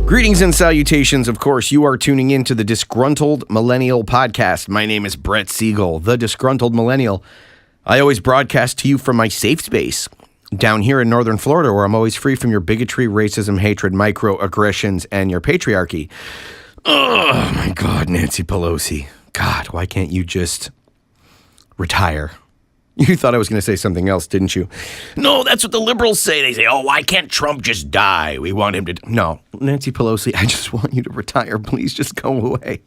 Greetings and salutations. Of course, you are tuning in to the Disgruntled Millennial Podcast. My name is Brett Segal, the Disgruntled Millennial. I always broadcast to you from my safe space down here in northern Florida, where I'm always free from your bigotry, racism, hatred, microaggressions, and your patriarchy. Oh, my God, Nancy Pelosi. God, why can't you just retire? You thought I was going to say something else, didn't you? No, that's what the liberals say. They say, oh, why can't Trump just die? We want him to... No, Nancy Pelosi, I just want you to retire. Please just go away.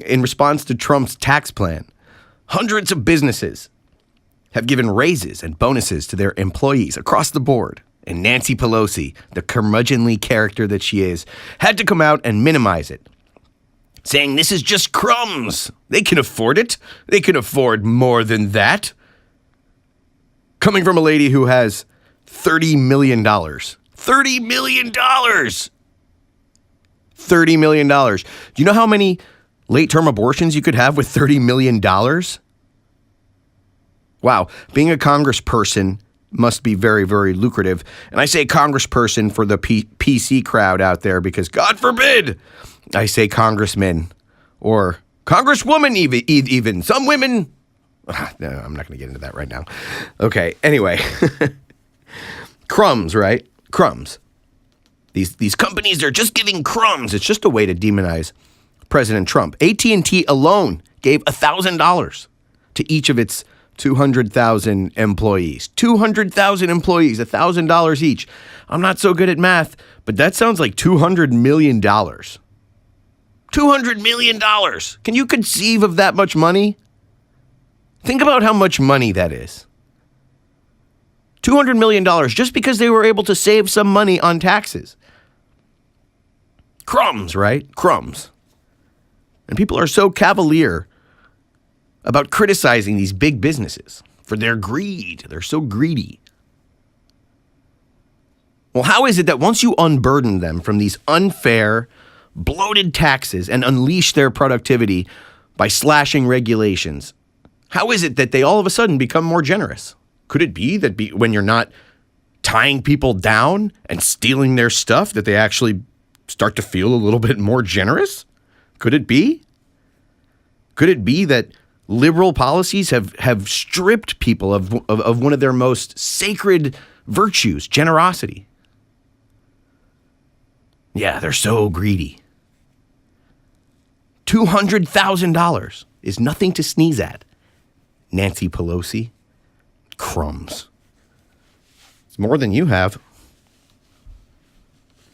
In response to Trump's tax plan, hundreds of businesses have given raises and bonuses to their employees across the board. And Nancy Pelosi, the curmudgeonly character that she is, had to come out and minimize it, saying this is just crumbs. They can afford it. They can afford more than that. Coming from a lady who has $30 million. $30 million! $30 million. Do you know how many late-term abortions you could have with $30 million? Wow. Being a congressperson must be very, very lucrative. And I say congressperson for the PC crowd out there because, God forbid, I say congressman or congresswoman even. Some women... No, I'm not going to get into that right now. Okay, anyway. Crumbs, right? Crumbs. These companies, they're just giving crumbs. It's just a way to demonize President Trump. AT&T alone gave $1,000 to each of its 200,000 employees. 200,000 employees, $1,000 each. I'm not so good at math, but that sounds like $200 million. $200 million. Can you conceive of that much money? Think about how much money that is. $200 million just because they were able to save some money on taxes. Crumbs, right? Crumbs. And people are so cavalier about criticizing these big businesses for their greed. They're so greedy. Well, how is it that once you unburden them from these unfair, bloated taxes and unleash their productivity by slashing regulations, how is it that they all of a sudden become more generous? Could it be that when you're not tying people down and stealing their stuff, that they actually start to feel a little bit more generous? Could it be? Could it be that liberal policies have stripped people of one of their most sacred virtues, generosity? Yeah, they're so greedy. $200,000 is nothing to sneeze at. Nancy Pelosi, crumbs. It's more than you have.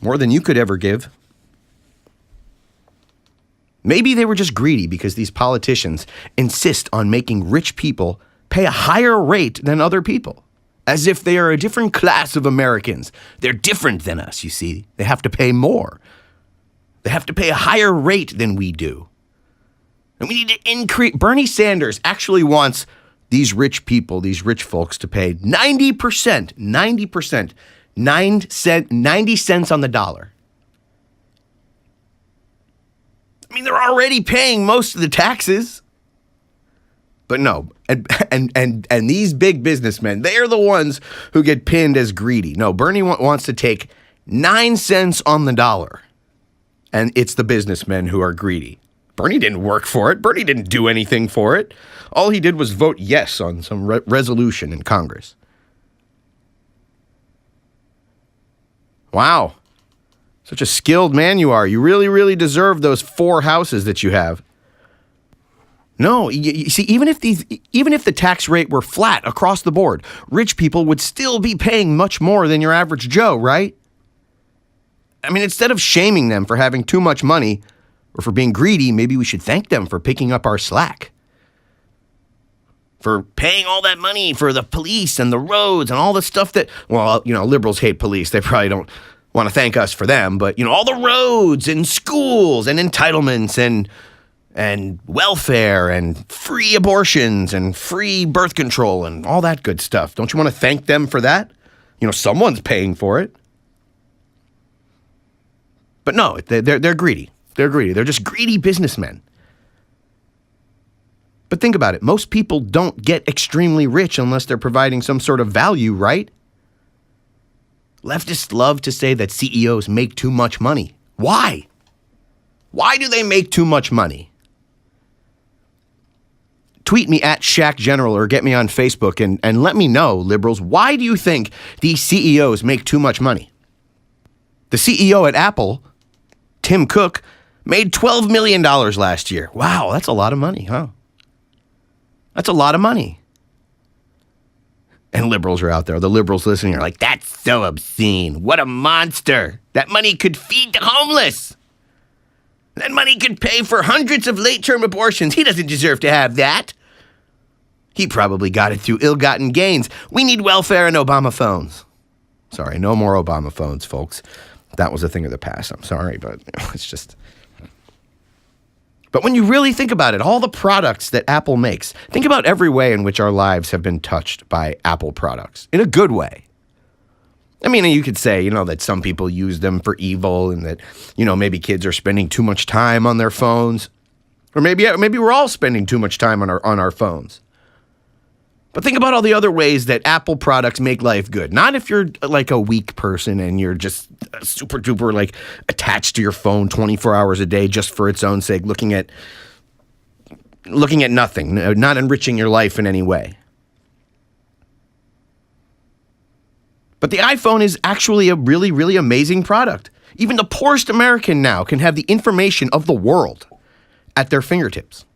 More than you could ever give. Maybe they were just greedy because these politicians insist on making rich people pay a higher rate than other people, as if they are a different class of Americans. They're different than us, you see. They have to pay more. They have to pay a higher rate than we do. And we need to increase. Bernie Sanders actually wants these rich people, these rich folks to pay 90%, 90 cents on the dollar. I mean, they're already paying most of the taxes. But no, and these big businessmen, they are the ones who get pinned as greedy. No, Bernie wants to take 9 cents on the dollar. And it's the businessmen who are greedy. Bernie didn't work for it. Bernie didn't do anything for it. All he did was vote yes on some resolution in Congress. Wow. Such a skilled man you are. You really, really deserve those 4 houses that you have. No, you see, even if the tax rate were flat across the board, rich people would still be paying much more than your average Joe, right? I mean, instead of shaming them for having too much money or for being greedy, maybe we should thank them for picking up our slack. For paying all that money for the police and the roads and all the stuff that, well, you know, liberals hate police. They probably don't want to thank us for them, but, you know, all the roads and schools and entitlements and welfare and free abortions and free birth control and all that good stuff. Don't you want to thank them for that? You know, someone's paying for it. But no, they're greedy. They're greedy. They're just greedy businessmen. But think about it. Most people don't get extremely rich unless they're providing some sort of value, right? Leftists love to say that CEOs make too much money. Why? Why do they make too much money? Tweet me at Shaq General or get me on Facebook and let me know, liberals, why do you think these CEOs make too much money? The CEO at Apple, Tim Cook, made $12 million last year. Wow, that's a lot of money, huh? That's a lot of money. And liberals are out there. The liberals listening are like, that's so obscene. What a monster. That money could feed the homeless. That money could pay for hundreds of late-term abortions. He doesn't deserve to have that. He probably got it through ill-gotten gains. We need welfare and Obama phones. Sorry, no more Obama phones, folks. That was a thing of the past. I'm sorry, but it's just... But when you really think about it, all the products that Apple makes, think about every way in which our lives have been touched by Apple products, in a good way. I mean, you could say, that some people use them for evil and that, maybe kids are spending too much time on their phones. Or maybe we're all spending too much time on our phones. But think about all the other ways that Apple products make life good. Not if you're like a weak person and you're just super duper like attached to your phone 24 hours a day just for its own sake, looking at nothing, not enriching your life in any way. But the iPhone is actually a really, really amazing product. Even the poorest American now can have the information of the world at their fingertips.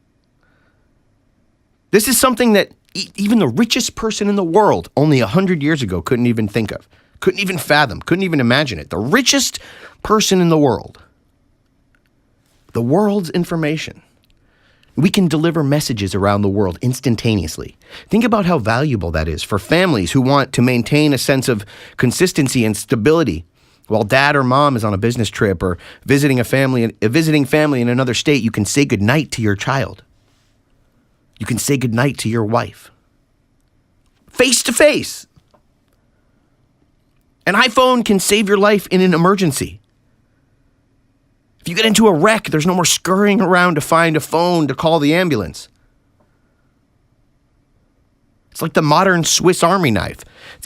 This is something that even the richest person in the world only 100 years ago couldn't even think of, couldn't even fathom, couldn't even imagine it. The richest person in the world. The world's information. We can deliver messages around the world instantaneously. Think about how valuable that is for families who want to maintain a sense of consistency and stability while dad or mom is on a business trip or visiting family in another state. You can say goodnight to your child. You can say goodnight to your wife. Face to face. An iPhone can save your life in an emergency. If you get into a wreck, there's no more scurrying around to find a phone to call the ambulance. It's like the modern Swiss Army knife.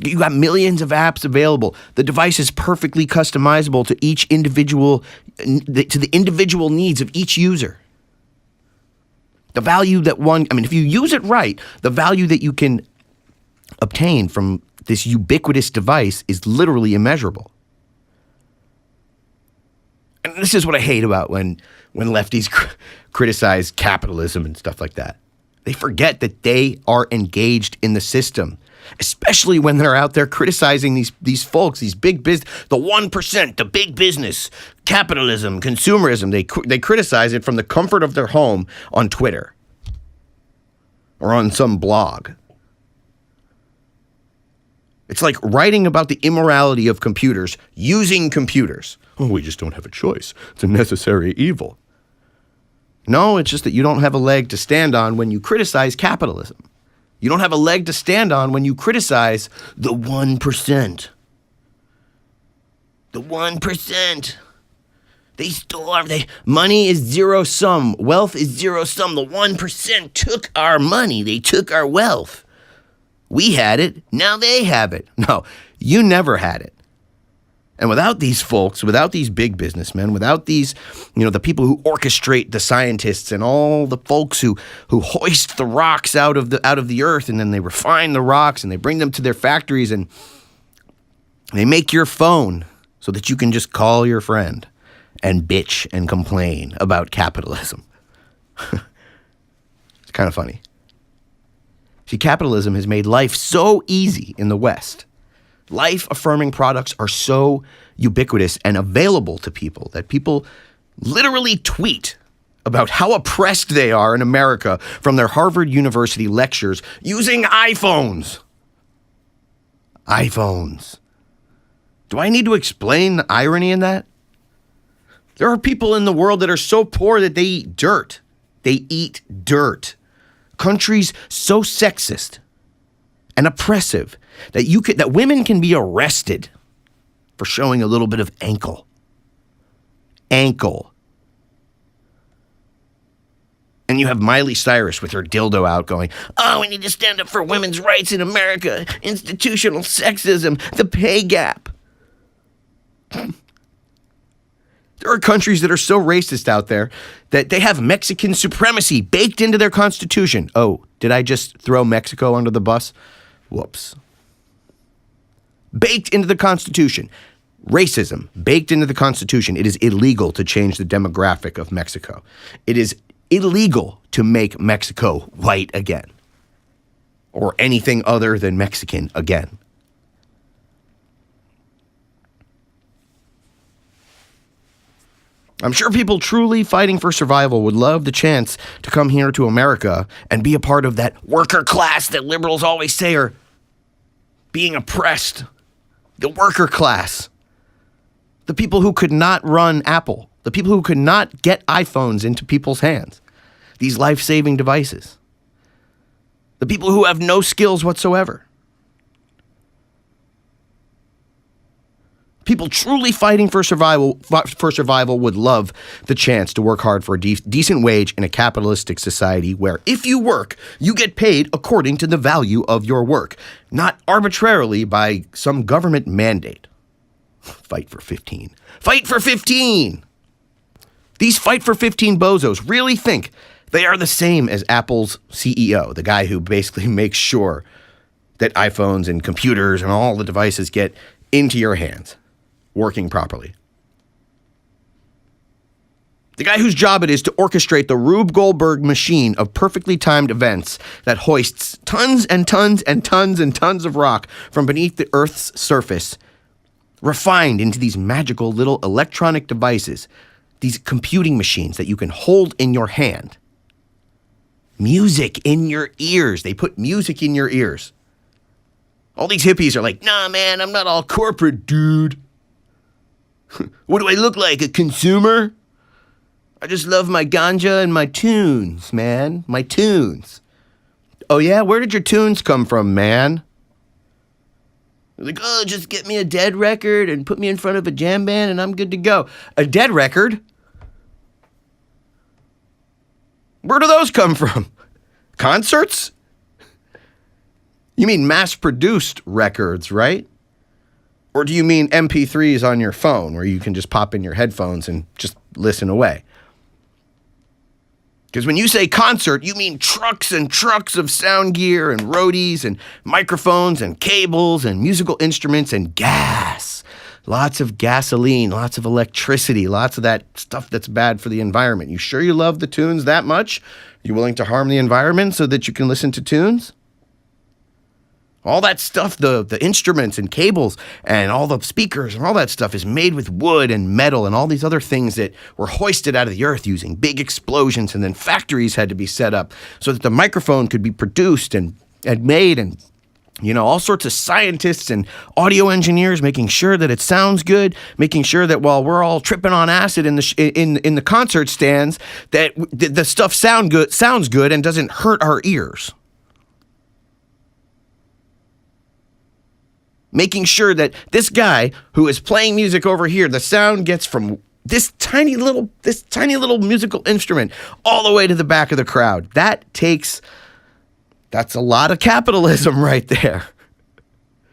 You got millions of apps available. The device is perfectly customizable to each individual, to the individual needs of each user. The value that if you use it right, the value that you can obtain from this ubiquitous device is literally immeasurable. And this is what I hate about when lefties criticize capitalism and stuff like that. They forget that they are engaged in the system, especially when they're out there criticizing these folks, these big business, the 1%, the big business, capitalism, consumerism. They criticize it from the comfort of their home on Twitter or on some blog. It's like writing about the immorality of computers, using computers. Oh, we just don't have a choice. It's a necessary evil. No, it's just that you don't have a leg to stand on when you criticize capitalism. You don't have a leg to stand on when you criticize the 1%. The 1%. Money is zero sum. Wealth is zero sum. The 1% took our money. They took our wealth. We had it. Now they have it. No, you never had it. And without these folks, without these big businessmen, without these, the people who orchestrate the scientists and all the folks who hoist the rocks out of the earth, and then they refine the rocks and they bring them to their factories and they make your phone so that you can just call your friend and bitch and complain about capitalism. It's kind of funny. See, capitalism has made life so easy in the West. Life-affirming products are so ubiquitous and available to people that people literally tweet about how oppressed they are in America from their Harvard University lectures using iPhones. iPhones. Do I need to explain the irony in that? There are people in the world that are so poor that they eat dirt. They eat dirt. Countries so sexist and oppressive that women can be arrested for showing a little bit of ankle. And you have Miley Cyrus with her dildo out going, oh, we need to stand up for women's rights in America, institutional sexism, the pay gap. There are countries that are so racist out there that they have Mexican supremacy baked into their constitution. Oh, did I just throw Mexico under the bus? Whoops. Baked into the Constitution. Racism, baked into the Constitution. It is illegal to change the demographic of Mexico. It is illegal to make Mexico white again. Or anything other than Mexican again. I'm sure people truly fighting for survival would love the chance to come here to America and be a part of that worker class that liberals always say are being oppressed. The worker class. The people who could not run Apple. The people who could not get iPhones into people's hands. These life-saving devices. The people who have no skills whatsoever. People truly fighting for survival would love the chance to work hard for a decent wage in a capitalistic society where if you work, you get paid according to the value of your work, not arbitrarily by some government mandate. Fight for 15. Fight for 15! These Fight for 15 bozos really think they are the same as Apple's CEO, the guy who basically makes sure that iPhones and computers and all the devices get into your hands, working properly. The guy whose job it is to orchestrate the Rube Goldberg machine of perfectly timed events that hoists tons and tons and tons and tons of rock from beneath the Earth's surface, refined into these magical little electronic devices, these computing machines that you can hold in your hand. Music in your ears. They put music in your ears. All these hippies are like, nah, man, I'm not all corporate, dude. What do I look like, a consumer? I just love my ganja and my tunes, man. My tunes. Oh, yeah? Where did your tunes come from, man? They're like, oh, just get me a dead record and put me in front of a jam band and I'm good to go. A dead record? Where do those come from? Concerts? You mean mass-produced records, right? Or do you mean MP3s on your phone where you can just pop in your headphones and just listen away? Because when you say concert, you mean trucks and trucks of sound gear and roadies and microphones and cables and musical instruments and gas. Lots of gasoline, lots of electricity, lots of that stuff that's bad for the environment. You sure you love the tunes that much? You willing to harm the environment so that you can listen to tunes? All that stuff, the instruments and cables and all the speakers and all that stuff is made with wood and metal and all these other things that were hoisted out of the earth using big explosions, and then factories had to be set up so that the microphone could be produced and made, and all sorts of scientists and audio engineers making sure that it sounds good, making sure that while we're all tripping on acid in the concert stands, that the stuff sounds good and doesn't hurt our ears. Making sure that this guy who is playing music over here, the sound gets from this tiny little musical instrument all the way to the back of the crowd. That's a lot of capitalism right there.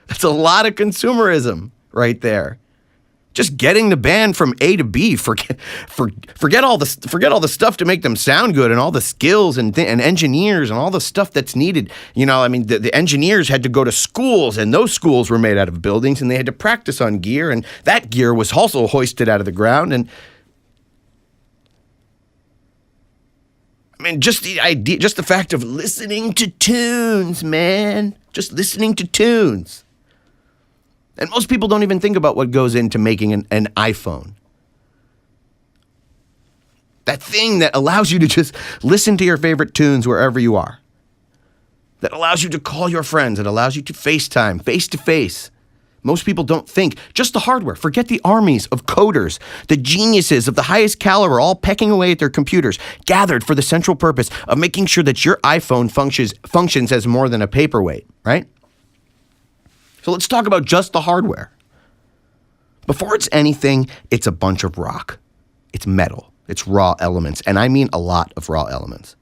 That's a lot of consumerism right there. Just getting the band from A to B. Forget all the stuff to make them sound good, and all the skills and engineers and all the stuff that's needed. The engineers had to go to schools, and those schools were made out of buildings, and they had to practice on gear, and that gear was also hoisted out of the ground. And just the idea, just the fact of listening to tunes, man. Just listening to tunes. And most people don't even think about what goes into making an iPhone. That thing that allows you to just listen to your favorite tunes wherever you are. That allows you to call your friends. It allows you to FaceTime, face-to-face. Most people don't think. Just the hardware. Forget the armies of coders, the geniuses of the highest caliber, all pecking away at their computers, gathered for the central purpose of making sure that your iPhone functions as more than a paperweight, right? So let's talk about just the hardware. Before it's anything, it's a bunch of rock. It's metal. It's raw elements. And I mean a lot of raw elements.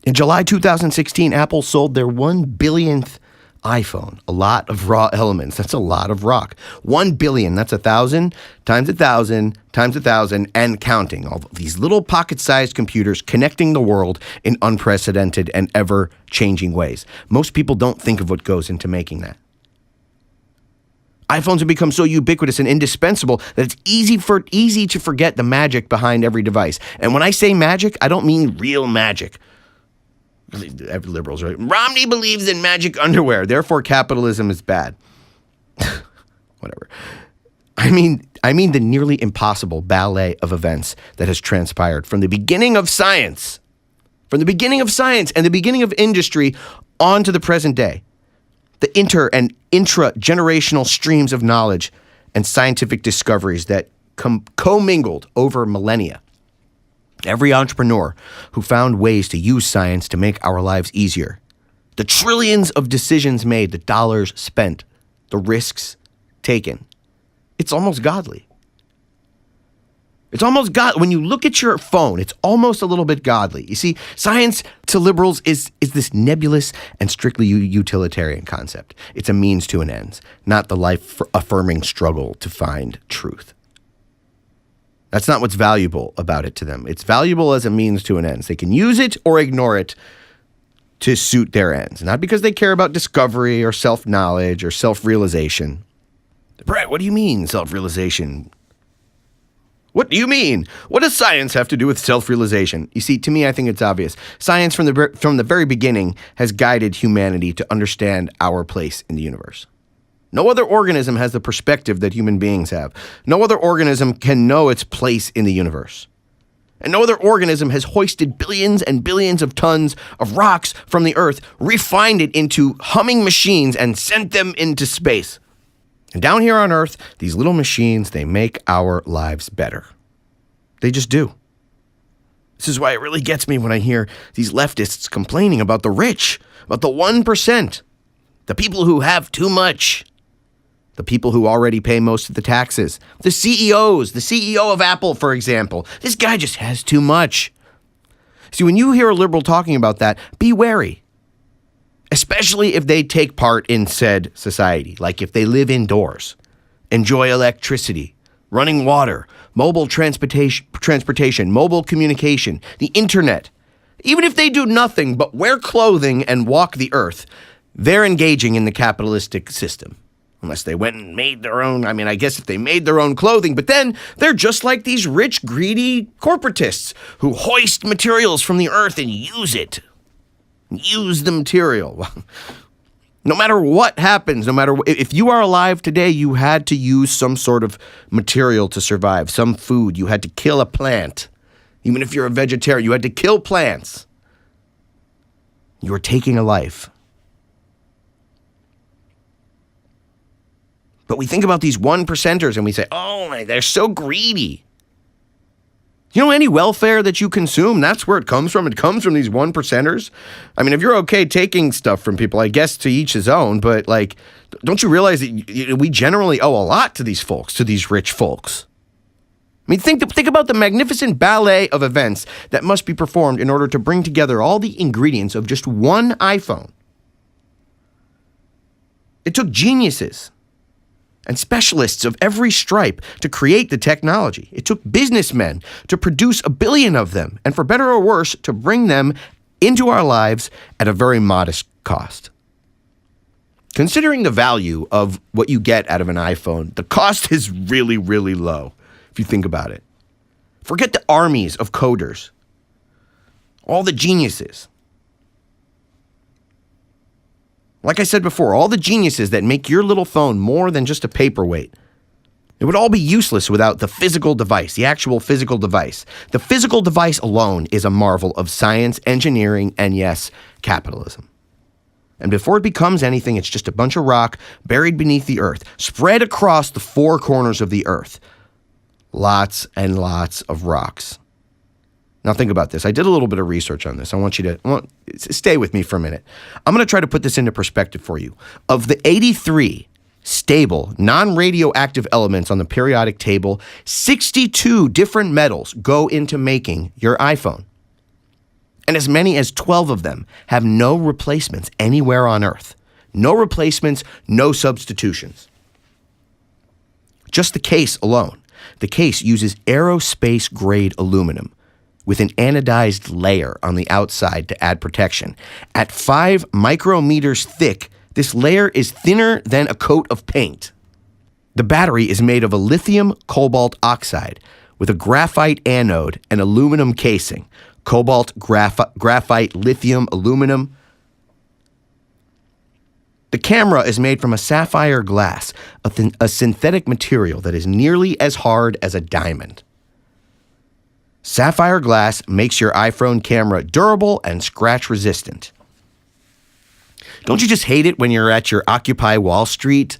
In July 2016, Apple sold their 1 billionth iPhone. A lot of raw elements. That's a lot of rock. 1 billion, that's 1,000 times 1,000 times 1,000 and counting. All these little pocket-sized computers connecting the world in unprecedented and ever-changing ways. Most people don't think of what goes into making that. iPhones have become so ubiquitous and indispensable that it's easy to forget the magic behind every device. And when I say magic, I don't mean real magic. Every liberals are like, Romney believes in magic underwear, therefore capitalism is bad. Whatever. I mean the nearly impossible ballet of events that has transpired from the beginning of science, and the beginning of industry on to the present day. The inter and intra-generational streams of knowledge and scientific discoveries that commingled over millennia. Every entrepreneur who found ways to use science to make our lives easier. The trillions of decisions made, the dollars spent, the risks taken. It's almost godly. It's almost God. When you look at your phone, it's almost a little bit godly. You see, science to liberals is this nebulous and strictly utilitarian concept. It's a means to an end, not the life-affirming struggle to find truth. That's not what's valuable about it to them. It's valuable as a means to an end. They can use it or ignore it to suit their ends. Not because they care about discovery or self-knowledge or self-realization. Brett, what do you mean, self-realization? What do you mean? What does science have to do with self-realization? You see, to me, I think it's obvious. Science from the very beginning has guided humanity to understand our place in the universe. No other organism has the perspective that human beings have. No other organism can know its place in the universe. And no other organism has hoisted billions and billions of tons of rocks from the earth, refined it into humming machines, and sent them into space. And down here on Earth, these little machines, they make our lives better. They just do. This is why it really gets me when I hear these leftists complaining about the rich, about the 1%, the people who have too much. The people who already pay most of the taxes. The CEOs, the CEO of Apple, for example. This guy just has too much. See, when you hear a liberal talking about that, be wary. Especially if they take part in said society. Like if they live indoors, enjoy electricity, running water, mobile transportation, mobile communication, the internet. Even if they do nothing but wear clothing and walk the earth, they're engaging in the capitalistic system. Unless they went and made their own. I mean, I guess if they made their own clothing, but then they're just like these rich, greedy corporatists who hoist materials from the earth and use it. Use the material. No matter what happens, no matter if you are alive today, you had to use some sort of material to survive, some food. You had to kill a plant. Even if you're a vegetarian, you had to kill plants. You were taking a life. But we think about these 1%ers and we say, oh, they're so greedy. You know, any welfare that you consume, that's where it comes from. It comes from these 1%ers. I mean, if you're okay taking stuff from people, I guess to each his own. But, like, don't you realize that we generally owe a lot to these folks, to these rich folks? I mean, think about the magnificent ballet of events that must be performed in order to bring together all the ingredients of just one iPhone. It took geniuses and specialists of every stripe to create the technology. It took businessmen to produce 1 billion of them, and for better or worse, to bring them into our lives at a very modest cost. Considering the value of what you get out of an iPhone, the cost is really, really low, if you think about it. Forget the armies of coders, all the geniuses. Like I said before, all the geniuses that make your little phone more than just a paperweight. It would all be useless without the physical device, the actual physical device. The physical device alone is a marvel of science, engineering, and yes, capitalism. And before it becomes anything, it's just a bunch of rock buried beneath the earth, spread across the 4 corners of the earth. Lots and lots of rocks. Now think about this. I did a little bit of research on this. I want you to stay with me for a minute. I'm going to try to put this into perspective for you. Of the 83 stable, non-radioactive elements on the periodic table, 62 different metals go into making your iPhone. and as many as 12 of them have no replacements anywhere on Earth. No replacements, no substitutions. Just the case alone. The case uses aerospace-grade aluminum with an anodized layer on the outside to add protection. At 5 micrometers thick, this layer is thinner than a coat of paint. The battery is made of a lithium cobalt oxide with a graphite anode and aluminum casing. Cobalt, graphite, lithium, aluminum. The camera is made from a sapphire glass, a synthetic material that is nearly as hard as a diamond. Sapphire glass makes your iPhone camera durable and scratch resistant. Don't you just hate it when you're at your Occupy Wall Street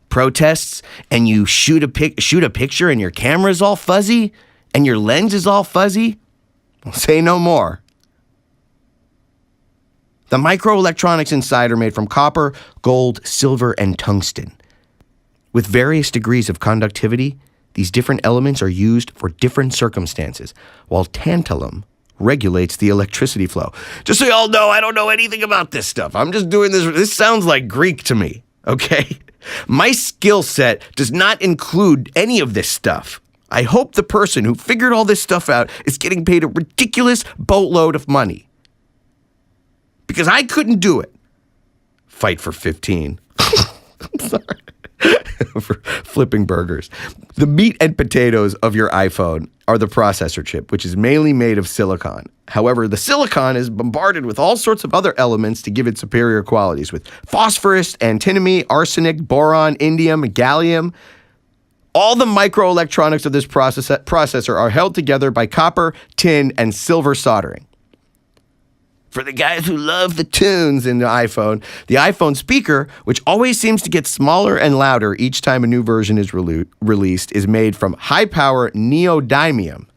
protests and you shoot a picture and your camera's all fuzzy and your lens is all fuzzy? Well, say no more. The microelectronics inside are made from copper, gold, silver, and tungsten. With various degrees of conductivity, these different elements are used for different circumstances, while tantalum regulates the electricity flow. Just so y'all know, I don't know anything about this stuff. I'm just doing this. This sounds like Greek to me, okay? My skill set does not include any of this stuff. I hope the person who figured all this stuff out is getting paid a ridiculous boatload of money. Because I couldn't do it. Fight for 15. I'm sorry. For flipping burgers. The meat and potatoes of your iPhone are the processor chip, which is mainly made of silicon. However, the silicon is bombarded with all sorts of other elements to give it superior qualities, with phosphorus, antimony, arsenic, boron, indium, gallium. All the microelectronics of this processor are held together by copper, tin, and silver soldering. For the guys who love the tunes in the iPhone speaker, which always seems to get smaller and louder each time a new version is released, is made from high-power neodymium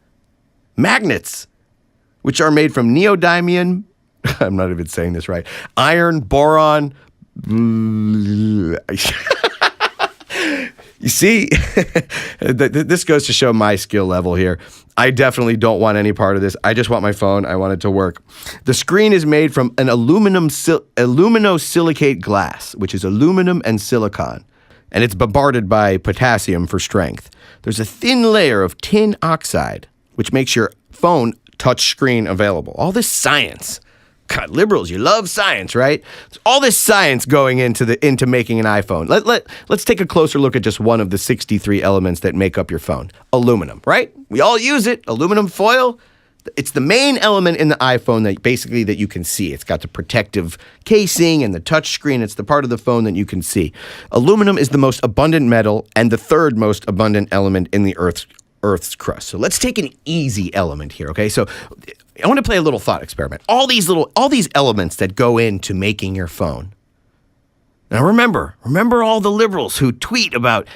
magnets, which are made from neodymium, I'm not even saying this right, iron, boron, You see, this goes to show my skill level here. I definitely don't want any part of this. I just want my phone. I want it to work. The screen is made from an aluminosilicate glass, which is aluminum and silicon, and it's bombarded by potassium for strength. There's a thin layer of tin oxide, which makes your phone touch screen available. All this science. God, liberals, you love science, right? There's all this science going into making an iPhone. Let's take a closer look at just one of the 63 elements that make up your phone. Aluminum, right? We all use it. Aluminum foil. It's the main element in the iPhone that you can see. It's got the protective casing and the touch screen. It's the part of the phone that you can see. Aluminum is the most abundant metal and the third most abundant element in the Earth's crust. So let's take an easy element here, okay? So I want to play a little thought experiment. All these elements that go into making your phone. Now remember all the liberals who tweet about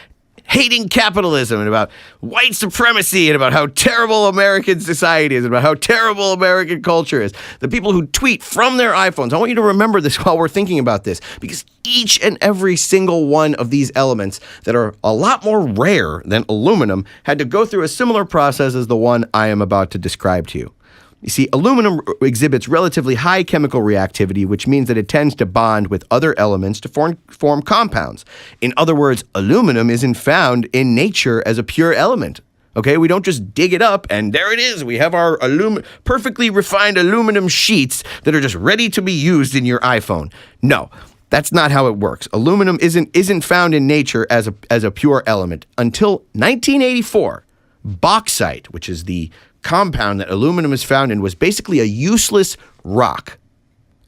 hating capitalism and about white supremacy and about how terrible American society is and about how terrible American culture is. The people who tweet from their iPhones. I want you to remember this while we're thinking about this, because each and every single one of these elements that are a lot more rare than aluminum had to go through a similar process as the one I am about to describe to you. You see, aluminum exhibits relatively high chemical reactivity, which means that it tends to bond with other elements to form compounds. In other words, aluminum isn't found in nature as a pure element. Okay, we don't just dig it up and there it is. We have our perfectly refined aluminum sheets that are just ready to be used in your iPhone. No, that's not how it works. Aluminum isn't found in nature as a pure element until 1984. Bauxite, which is the compound that aluminum is found in, was basically a useless rock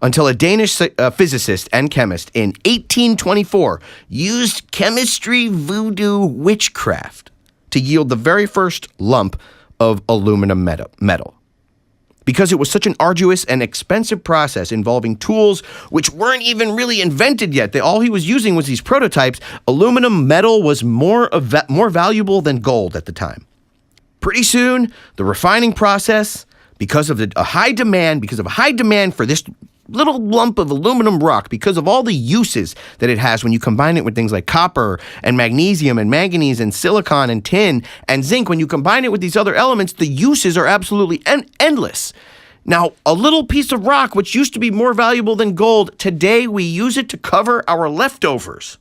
until a Danish physicist and chemist in 1824 used chemistry voodoo witchcraft to yield the very first lump of aluminum metal. Because it was such an arduous and expensive process involving tools which weren't even really invented yet, all he was using was these prototypes, aluminum metal was more valuable than gold at the time. Pretty soon, the refining process, because of a high demand for this little lump of aluminum rock, because of all the uses that it has when you combine it with things like copper and magnesium and manganese and silicon and tin and zinc, when you combine it with these other elements, the uses are absolutely endless. Now, a little piece of rock, which used to be more valuable than gold, today we use it to cover our leftovers.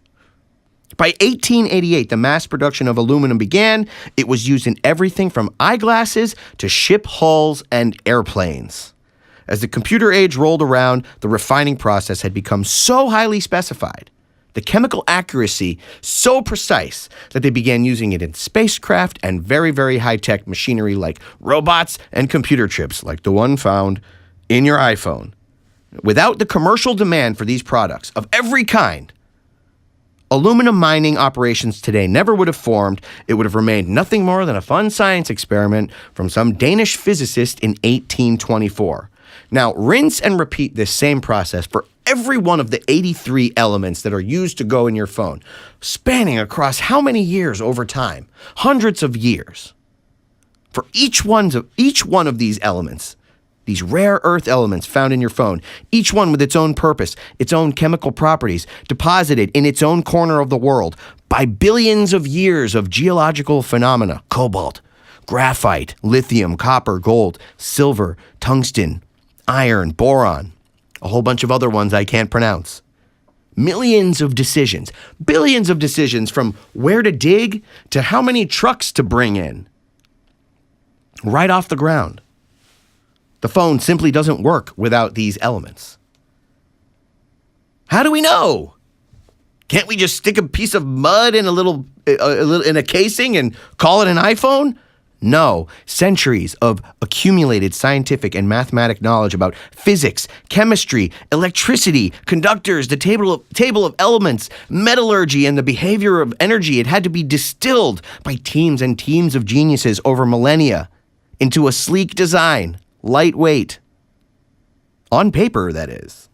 By 1888, the mass production of aluminum began. It was used in everything from eyeglasses to ship hulls and airplanes. As the computer age rolled around, the refining process had become so highly specified, the chemical accuracy so precise, that they began using it in spacecraft and very, very high-tech machinery like robots and computer chips like the one found in your iPhone. Without the commercial demand for these products of every kind, aluminum mining operations today never would have formed. It would have remained nothing more than a fun science experiment from some Danish physicist in 1824. Now, rinse and repeat this same process for every one of the 83 elements that are used to go in your phone, spanning across how many years over time? Hundreds of years. For each one of these elements, these rare earth elements found in your phone, each one with its own purpose, its own chemical properties, deposited in its own corner of the world by billions of years of geological phenomena: cobalt, graphite, lithium, copper, gold, silver, tungsten, iron, boron, a whole bunch of other ones I can't pronounce. Millions of decisions, billions of decisions, from where to dig to how many trucks to bring in. Right off the ground. The phone simply doesn't work without these elements. How do we know? Can't we just stick a piece of mud in in a casing and call it an iPhone? No. Centuries of accumulated scientific and mathematic knowledge about physics, chemistry, electricity, conductors, the table of elements, metallurgy, and the behavior of energy. It had to be distilled by teams and teams of geniuses over millennia into a sleek design, lightweight. On paper, that is.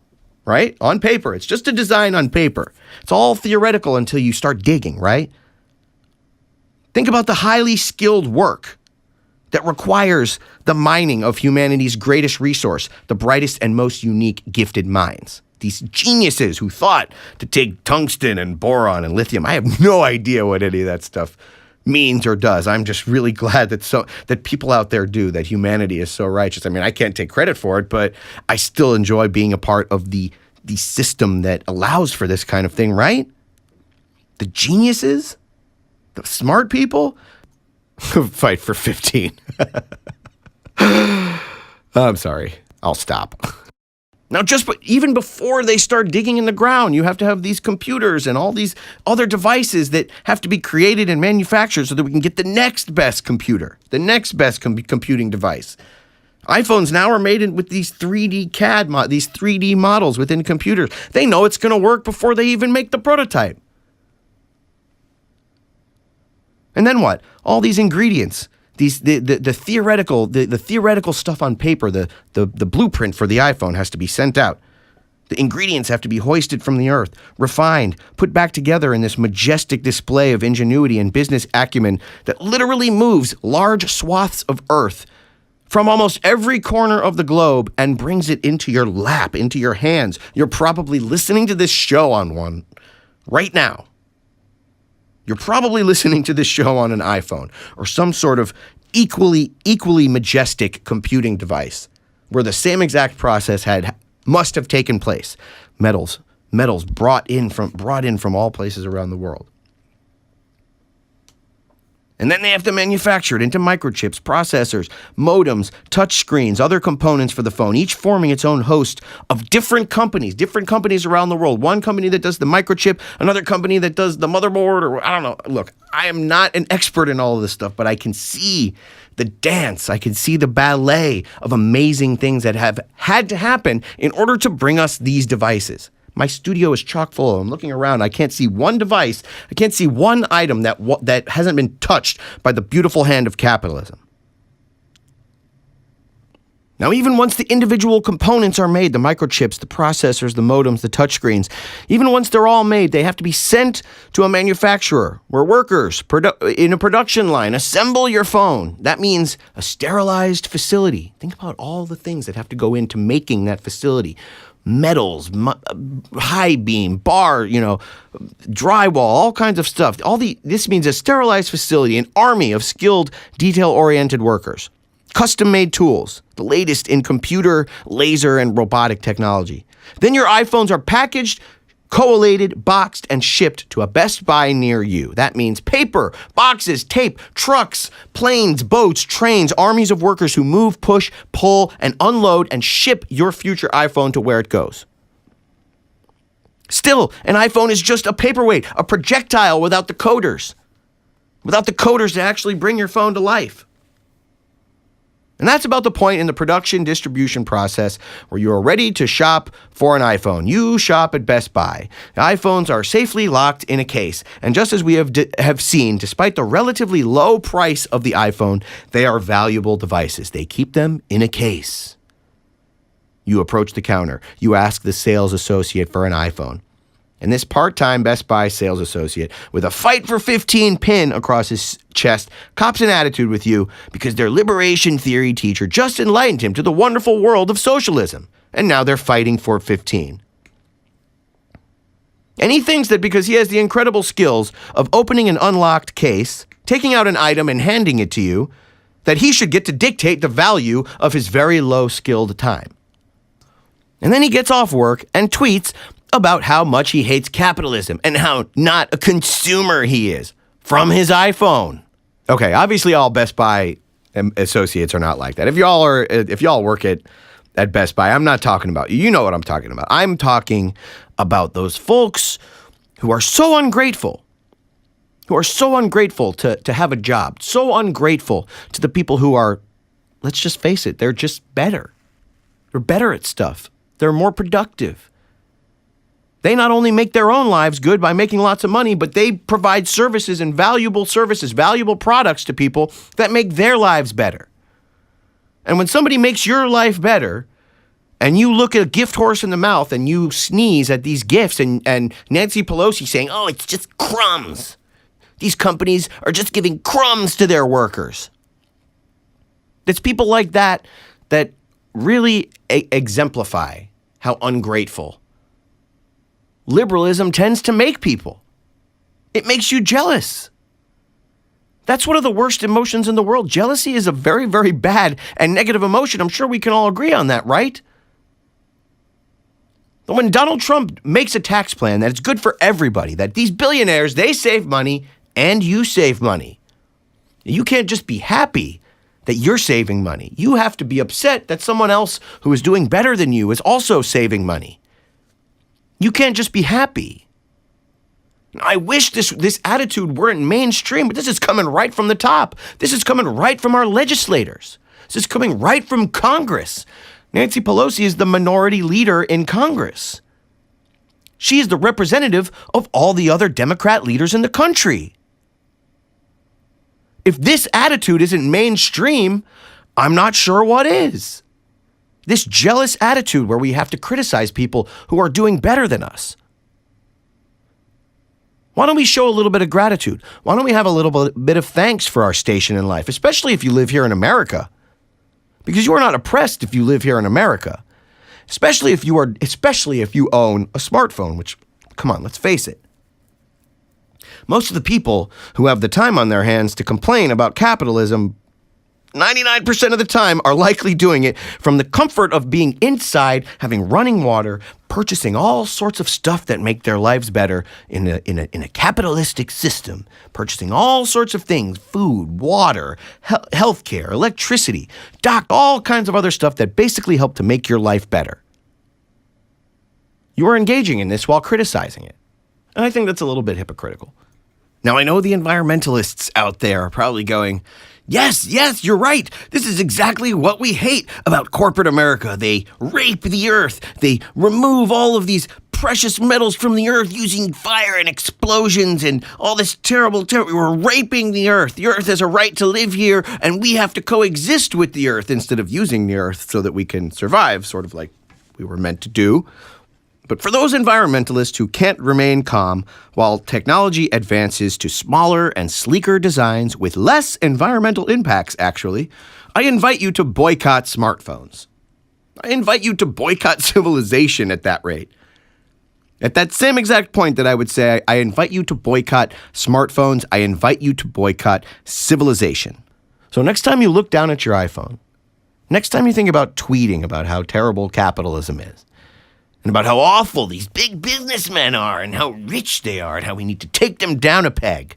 Right? On paper. It's just a design on paper. It's all theoretical until you start digging, right? Think about the highly skilled work that requires the mining of humanity's greatest resource, the brightest and most unique gifted minds. These geniuses who thought to take tungsten and boron and lithium. I have no idea what any of that stuff means or does. I'm just really glad that people out there do, that humanity is so righteous. I mean, I can't take credit for it, but I still enjoy being a part of the system that allows for this kind of thing, right? The geniuses, the smart people, fight for 15. I'm sorry. I'll stop. Now, even before they start digging in the ground, you have to have these computers and all these other devices that have to be created and manufactured so that we can get the next best computer, the next best computing device. iPhones now are made with these 3D CAD, these 3D models within computers. They know it's going to work before they even make the prototype. And then what? All these ingredients, the theoretical stuff on paper, the blueprint for the iPhone has to be sent out. The ingredients have to be hoisted from the earth, refined, put back together in this majestic display of ingenuity and business acumen that literally moves large swaths of earth from almost every corner of the globe and brings it into your lap, into your hands. You're probably listening to this show on one right now. You're probably listening to this show on an iPhone or some sort of equally majestic computing device where the same exact process must have taken place. Metals brought in from all places around the world. And then they have to manufacture it into microchips, processors, modems, touchscreens, other components for the phone, each forming its own host of different companies around the world. One company that does the microchip, another company that does the motherboard, or I don't know. Look, I am not an expert in all of this stuff, but I can see the dance. I can see the ballet of amazing things that have had to happen in order to bring us these devices. My studio is chock full. I'm looking around. I can't see one device. I can't see one item that hasn't been touched by the beautiful hand of capitalism. Now, even once the individual components are made, the microchips, the processors, the modems, the touchscreens, even once they're all made, they have to be sent to a manufacturer where workers in a production line assemble your phone. That means a sterilized facility. Think about all the things that have to go into making that facility. Metals, high beam, bar, drywall, all kinds of stuff. This means a sterilized facility, an army of skilled, detail-oriented workers. custom-made tools, the latest in computer, laser, and robotic technology. Then your iPhones are packaged, collated, boxed, and shipped to a Best Buy near you. That means paper, boxes, tape, trucks, planes, boats, trains, armies of workers who move, push, pull, and unload and ship your future iPhone to where it goes. Still, an iPhone is just a paperweight, a projectile without the coders to actually bring your phone to life. And that's about the point in the production distribution process where you are ready to shop for an iPhone. You shop at Best Buy. iPhones are safely locked in a case. And just as we have seen, despite the relatively low price of the iPhone, they are valuable devices. They keep them in a case. You approach the counter. You ask the sales associate for an iPhone. And this part-time Best Buy sales associate, with a fight for 15 pin across his chest, cops an attitude with you because their liberation theory teacher just enlightened him to the wonderful world of socialism. And now they're fighting for 15. And he thinks that because he has the incredible skills of opening an unlocked case, taking out an item and handing it to you, that he should get to dictate the value of his very low-skilled time. And then he gets off work and tweets about how much he hates capitalism and how not a consumer he is from his iPhone. Okay, obviously all Best Buy associates are not like that. If y'all work at Best Buy, I'm not talking about you. You know what I'm talking about. I'm talking about those folks who are so ungrateful. To have a job, so ungrateful to the people who are, let's just face it, they're just better. They're better at stuff. They're more productive. They not only make their own lives good by making lots of money, but they provide services and valuable products to people that make their lives better. And when somebody makes your life better, and you look at a gift horse in the mouth and you sneeze at these gifts and Nancy Pelosi saying, oh, it's just crumbs. These companies are just giving crumbs to their workers. It's people like that that really exemplify how ungrateful liberalism tends to make people. It makes you jealous. That's one of the worst emotions in the world. Jealousy is a very, very bad and negative emotion. I'm sure we can all agree on that, right? But when Donald Trump makes a tax plan that it's good for everybody, that these billionaires, they save money and you save money, you can't just be happy that you're saving money. You have to be upset that someone else who is doing better than you is also saving money. You can't just be happy. I wish this attitude weren't mainstream, but this is coming right from the top. This is coming right from our legislators. This is coming right from Congress. Nancy Pelosi is the minority leader in Congress. She is the representative of all the other Democrat leaders in the country. If this attitude isn't mainstream, I'm not sure what is. This jealous attitude where we have to criticize people who are doing better than us. Why don't we show a little bit of gratitude? Why don't we have a little bit of thanks for our station in life, especially if you live here in America? Because you are not oppressed if you live here in America. Especially if you own a smartphone, which, come on, let's face it. Most of the people who have the time on their hands to complain about capitalism 99% of the time are likely doing it from the comfort of being inside, having running water, purchasing all sorts of stuff that make their lives better in a capitalistic system, purchasing all sorts of things, food, water, healthcare, electricity, all kinds of other stuff that basically help to make your life better. You are engaging in this while criticizing it. And I think that's a little bit hypocritical. Now, I know the environmentalists out there are probably going, yes, you're right. This is exactly what we hate about corporate America. They rape the earth. They remove all of these precious metals from the earth using fire and explosions and all this terrible. We're raping the earth. The earth has a right to live here, and we have to coexist with the earth instead of using the earth so that we can survive, sort of like we were meant to do. But for those environmentalists who can't remain calm while technology advances to smaller and sleeker designs with less environmental impacts, actually, I invite you to boycott smartphones. I invite you to boycott civilization at that rate. At that same exact point that I would say, I invite you to boycott smartphones, I invite you to boycott civilization. So next time you look down at your iPhone Next time you think about tweeting about how terrible capitalism is, and about how awful these big businessmen are, and how rich they are, and how we need to take them down a peg,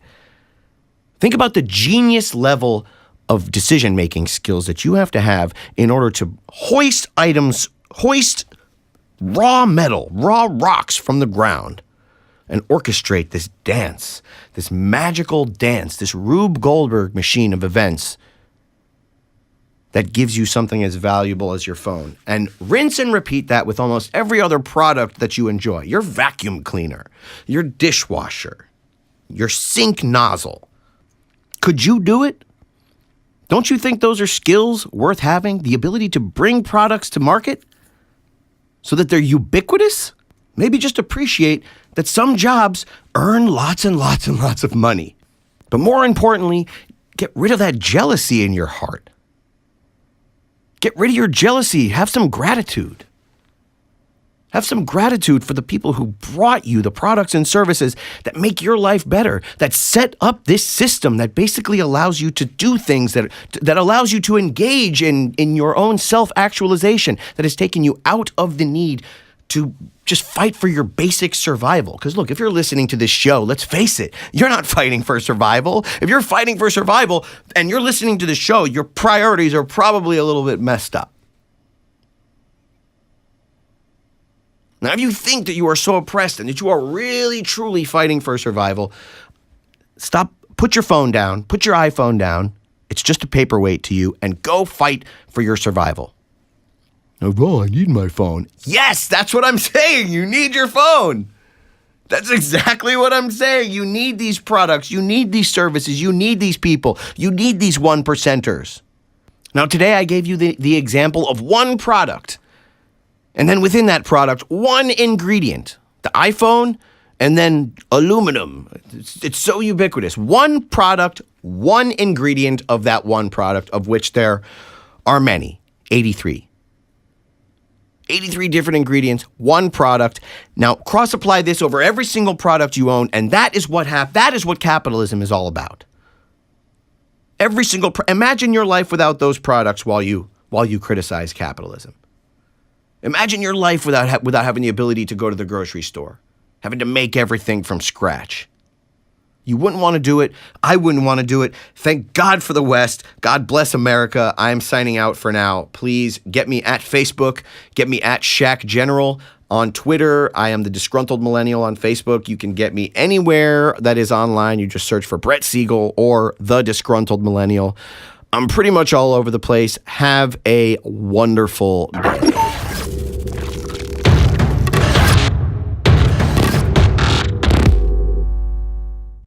think about the genius level of decision-making skills that you have to have in order to hoist raw metal, raw rocks from the ground, and orchestrate this dance, this magical dance, this Rube Goldberg machine of events that gives you something as valuable as your phone. And rinse and repeat that with almost every other product that you enjoy. Your vacuum cleaner, your dishwasher, your sink nozzle. Could you do it? Don't you think those are skills worth having? The ability to bring products to market so that they're ubiquitous? Maybe just appreciate that some jobs earn lots and lots and lots of money. But more importantly, get rid of that jealousy in your heart. Get rid of your jealousy. Have some gratitude. Have some gratitude for the people who brought you the products and services that make your life better, that set up this system that basically allows you to do things, that allows you to engage in your own self-actualization, that has taken you out of the need to just fight for your basic survival. Because look, if you're listening to this show, let's face it, you're not fighting for survival. If you're fighting for survival and you're listening to the show, your priorities are probably a little bit messed up. Now, if you think that you are so oppressed and that you are really, truly fighting for survival, stop, put your phone down, put your iPhone down. It's just a paperweight to you, and go fight for your survival. Oh, I need my phone. Yes, that's what I'm saying. You need your phone. That's exactly what I'm saying. You need these products. You need these services. You need these people. You need these 1%ers. Now, today I gave you the example of one product. And then within that product, one ingredient. The iPhone and then aluminum. It's so ubiquitous. One product, one ingredient of that one product, of which there are many. 83. 83 different ingredients, one product. Now, cross-apply this over every single product you own, and that is what capitalism is all about. Imagine your life without those products while you criticize capitalism. Imagine your life without having the ability to go to the grocery store, having to make everything from scratch. You wouldn't want to do it. I wouldn't want to do it. Thank God for the West. God bless America. I'm signing out for now. Please get me at Facebook. Get me at Shaq General on Twitter. I am the Disgruntled Millennial on Facebook. You can get me anywhere that is online. You just search for Brett Segal or The Disgruntled Millennial. I'm pretty much all over the place. Have a wonderful day.